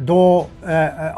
2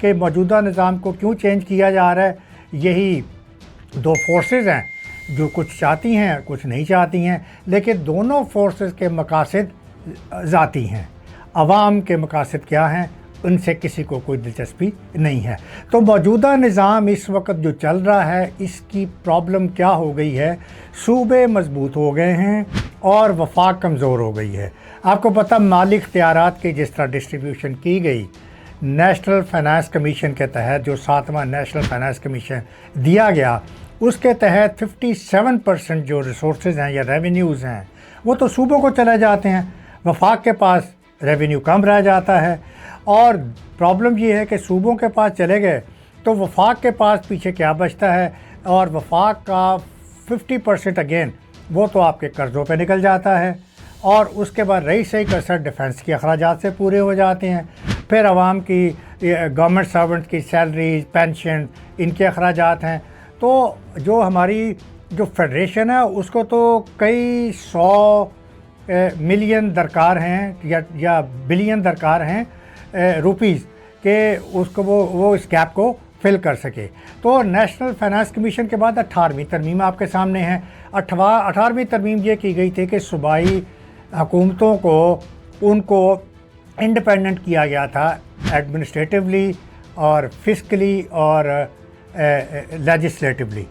کہ موجودہ نظام کو کیوں چینج کیا جا رہا ہے، یہی دو فورسز ہیں جو کچھ چاہتی ہیں کچھ نہیں چاہتی ہیں، لیکن دونوں فورسز کے مقاصد ذاتی ہیں۔ عوام کے مقاصد کیا ہیں، ان سے کسی کو کوئی دلچسپی نہیں ہے۔ تو موجودہ نظام اس وقت جو چل رہا ہے، اس کی پرابلم کیا ہو گئی ہے، صوبے مضبوط ہو گئے ہیں اور وفاق کمزور ہو گئی ہے۔ آپ کو پتہ مالی اختیارات کی جس طرح ڈسٹریبیوشن کی گئی نیشنل فائنانس کمیشن کے تحت، جو 7واں نیشنل فائنانس کمیشن دیا گیا، اس کے تحت 57% جو ریسورسز ہیں یا ریونیوز ہیں وہ تو صوبوں کو چلے جاتے ہیں، وفاق کے پاس ریونیو کم رہ جاتا ہے۔ اور پرابلم یہ ہے کہ صوبوں کے پاس چلے گئے تو وفاق کے پاس پیچھے کیا بچتا ہے، اور وفاق کا 50% اگین وہ تو آپ کے قرضوں پہ نکل جاتا ہے، اور اس کے بعد رہی صحیح کسر ڈیفنس کے اخراجات سے پورے ہو جاتے ہیں۔ پھر عوام کی گورنمنٹ سرونٹ کی سیلریز، پینشن، ان کے اخراجات ہیں۔ تو جو ہماری جو فیڈریشن ہے اس کو تو کئی 100 ملین درکار ہیں یا بلین درکار ہیں روپیز کہ اس کو وہ اس گیپ کو فل کر سکے۔ تو نیشنل فائنانس کمیشن کے بعد 18ویں ترمیم آپ کے سامنے ہے۔ 18ویں ترمیم یہ کی گئی تھی کہ صوبائی حکومتوں کو ان کو انڈیپینڈنٹ کیا گیا تھا ایڈمنسٹریٹولی اور فسکلی اور لیجسلیٹولی۔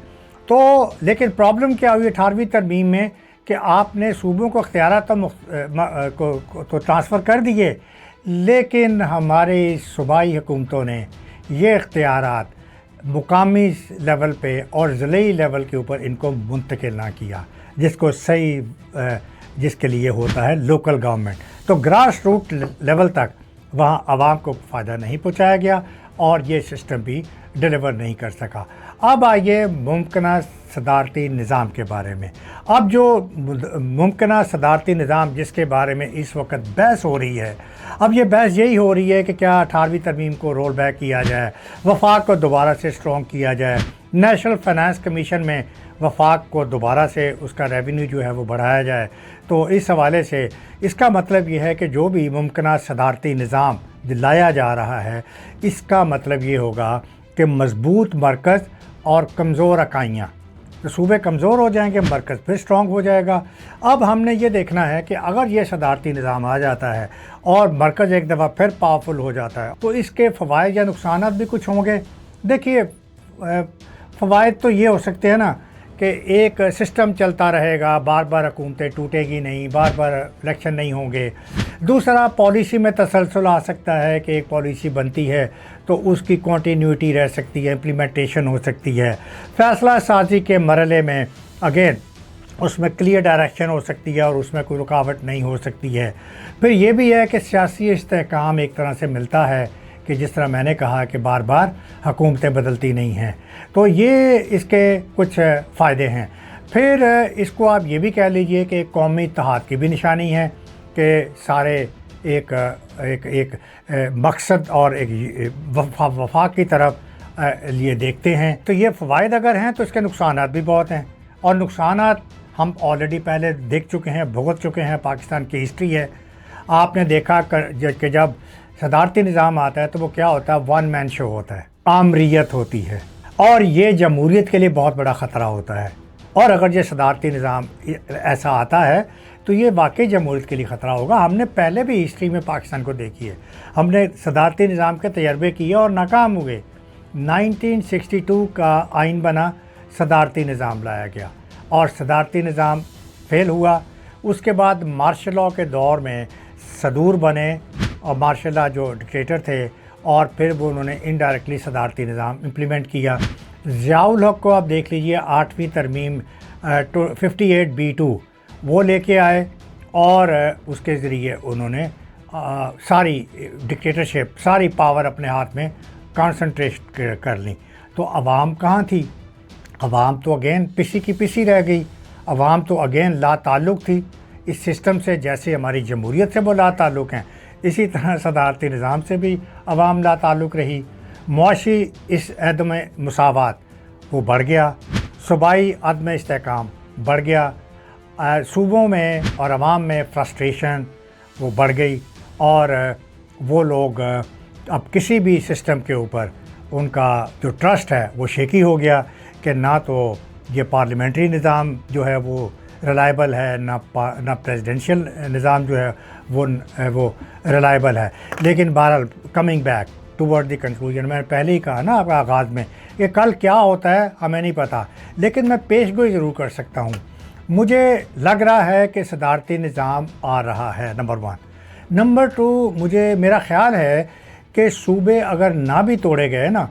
تو لیکن پرابلم کیا ہوئی 18ویں ترمیم میں کہ آپ نے صوبوں کو اختیارات تو ٹرانسفر کر دیے، لیکن ہمارے صوبائی حکومتوں نے یہ اختیارات مقامی لیول پہ اور ضلعی لیول کے اوپر ان کو منتقل نہ کیا، جس کو جس کے لیے ہوتا ہے لوکل گورنمنٹ۔ تو گراس روٹ لیول تک وہاں عوام کو فائدہ نہیں پہنچایا گیا اور یہ سسٹم بھی ڈیلیور نہیں کر سکا۔ اب آئیے ممکنہ صدارتی نظام کے بارے میں۔ اب جو ممکنہ صدارتی نظام جس کے بارے میں اس وقت بحث ہو رہی ہے، اب یہ بحث یہی ہو رہی ہے کہ کیا 18ویں ترمیم کو رول بیک کیا جائے، وفاق کو دوبارہ سے اسٹرانگ کیا جائے، نیشنل فائنانس کمیشن میں وفاق کو دوبارہ سے اس کا ریونیو جو ہے وہ بڑھایا جائے۔ تو اس حوالے سے اس کا مطلب یہ ہے کہ جو بھی ممکنہ صدارتی نظام لایا جا رہا ہے، اس کا مطلب یہ ہوگا کہ مضبوط مرکز اور کمزور اکائیاں، تو صوبے کمزور ہو جائیں گے، مرکز پھر اسٹرانگ ہو جائے گا۔ اب ہم نے یہ دیکھنا ہے کہ اگر یہ صدارتی نظام آ جاتا ہے اور مرکز ایک دفعہ پھر پاورفل ہو جاتا ہے تو اس کے فوائد یا نقصانات بھی کچھ ہوں گے۔ دیکھیے فوائد تو یہ ہو سکتے ہیں نا کہ ایک سسٹم چلتا رہے گا، بار بار حکومتیں ٹوٹے گی نہیں، بار بار الیکشن نہیں ہوں گے۔ دوسرا پالیسی میں تسلسل آ سکتا ہے کہ ایک پالیسی بنتی ہے تو اس کی کنٹینیوٹی رہ سکتی ہے، امپلیمنٹیشن ہو سکتی ہے، فیصلہ سازی کے مرحلے میں اگین اس میں کلیئر ڈائریکشن ہو سکتی ہے اور اس میں کوئی رکاوٹ نہیں ہو سکتی ہے۔ پھر یہ بھی ہے کہ سیاسی استحکام ایک طرح سے ملتا ہے کہ جس طرح میں نے کہا کہ بار بار حکومتیں بدلتی نہیں ہیں، تو یہ اس کے کچھ فائدے ہیں۔ پھر اس کو آپ یہ بھی کہہ لیجئے کہ ایک قومی اتحاد کی بھی نشانی ہے کہ سارے ایک مقصد اور ایک وفاق کی طرف لیے دیکھتے ہیں۔ تو یہ فوائد اگر ہیں تو اس کے نقصانات بھی بہت ہیں، اور نقصانات ہم آلریڈی پہلے دیکھ چکے ہیں، بھگت چکے ہیں، پاکستان کی ہسٹری ہے۔ آپ نے دیکھا کہ جب صدارتی نظام آتا ہے تو وہ کیا ہوتا ہے، ون مین شو ہوتا ہے، آمریت ہوتی ہے، اور یہ جمہوریت کے لیے بہت بڑا خطرہ ہوتا ہے۔ اور اگر یہ صدارتی نظام ایسا آتا ہے تو یہ واقعی جمہوریت کے لیے خطرہ ہوگا۔ ہم نے پہلے بھی ہسٹری میں پاکستان کو دیکھی ہے، ہم نے صدارتی نظام کے تجربے کیے اور ناکام ہوئے۔ 1962 کا آئین بنا، صدارتی نظام لایا گیا اور صدارتی نظام فیل ہوا۔ اس کے بعد مارشل لاء کے دور میں صدور بنے اور مارشل لاء جو ڈکٹیٹر تھے، اور پھر وہ انہوں نے انڈائریکٹلی صدارتی نظام امپلیمنٹ کیا۔ ضیاء الحق کو آپ دیکھ لیجئے، 8ویں ترمیم 58B2 وہ لے کے آئے اور اس کے ذریعے انہوں نے ساری ڈکٹیٹرشپ، ساری پاور اپنے ہاتھ میں کانسنٹریٹ کر لیں۔ تو عوام کہاں تھی؟ عوام تو اگین پسی کی پسی رہ گئی، عوام تو اگین لا تعلق تھی اس سسٹم سے، جیسے ہماری جمہوریت سے وہ لا تعلق ہیں، اسی طرح صدارتی نظام سے بھی عوام لا تعلق رہی۔ معاشی اس عدم مساوات وہ بڑھ گیا، صوبائی عدم استحکام بڑھ گیا، صوبوں میں اور عوام میں فرسٹریشن وہ بڑھ گئی، اور وہ لوگ اب کسی بھی سسٹم کے اوپر ان کا جو ٹرسٹ ہے وہ شیکی ہو گیا کہ نہ تو یہ پارلیمنٹری نظام جو ہے وہ ریلائبل ہے، نہ پریزیڈنشیل نظام جو ہے وہ ریلائبل ہے۔ لیکن بہرحال coming back toward the conclusion, میں نے پہلے ہی کہا نا آپ کا آغاز میں کہ کل کیا ہوتا ہے ہمیں نہیں پتہ، لیکن میں پیش گوئی ضرور کر سکتا ہوں۔ مجھے لگ رہا ہے کہ صدارتی نظام آ رہا ہے، نمبر 1۔ نمبر 2، میرا خیال ہے کہ صوبے اگر نہ بھی توڑے گئے نا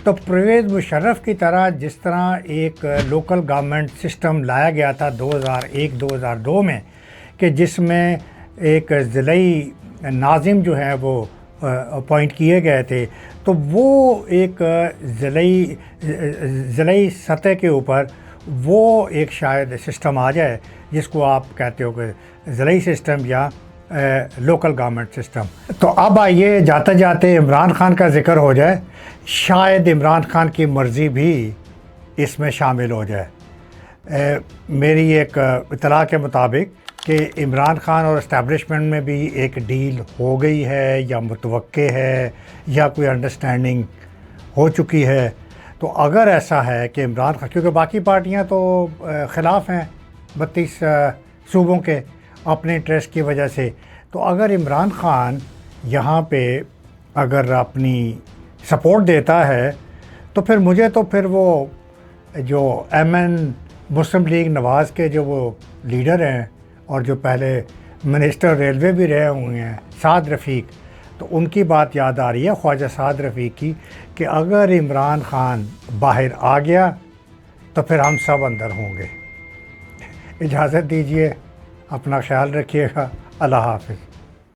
تو پرویز مشرف کی طرح، جس طرح ایک لوکل گورنمنٹ سسٹم لایا گیا تھا 2001-2002 میں، کہ جس میں ایک ضلعی ناظم جو ہے وہ اپوائنٹ کیے گئے تھے، تو وہ ایک ضلعی سطح کے اوپر وہ ایک شاید سسٹم آ جائے جس کو آپ کہتے ہو کہ ضلعی سسٹم یا لوکل گورنمنٹ سسٹم۔ تو اب آئیے جاتے جاتے عمران خان کا ذکر ہو جائے، شاید عمران خان کی مرضی بھی اس میں شامل ہو جائے۔ میری ایک اطلاع کے مطابق کہ عمران خان اور اسٹیبلشمنٹ میں بھی ایک ڈیل ہو گئی ہے یا متوقع ہے یا کوئی انڈرسٹینڈنگ ہو چکی ہے۔ تو اگر ایسا ہے کہ عمران خان، کیونکہ باقی پارٹیاں تو خلاف ہیں 32 صوبوں کے اپنے انٹرسٹ کی وجہ سے، تو اگر عمران خان یہاں پہ اگر اپنی سپورٹ دیتا ہے تو پھر وہ جو مسلم لیگ نواز کے جو وہ لیڈر ہیں اور جو پہلے منسٹر ریلوے بھی رہے ہوئے ہیں سعد رفیق، تو ان کی بات یاد آ رہی ہے، خواجہ سعد رفیق کی، کہ اگر عمران خان باہر آ گیا تو پھر ہم سب اندر ہوں گے۔ اجازت دیجیے، اپنا خیال رکھیے گا، اللہ حافظ۔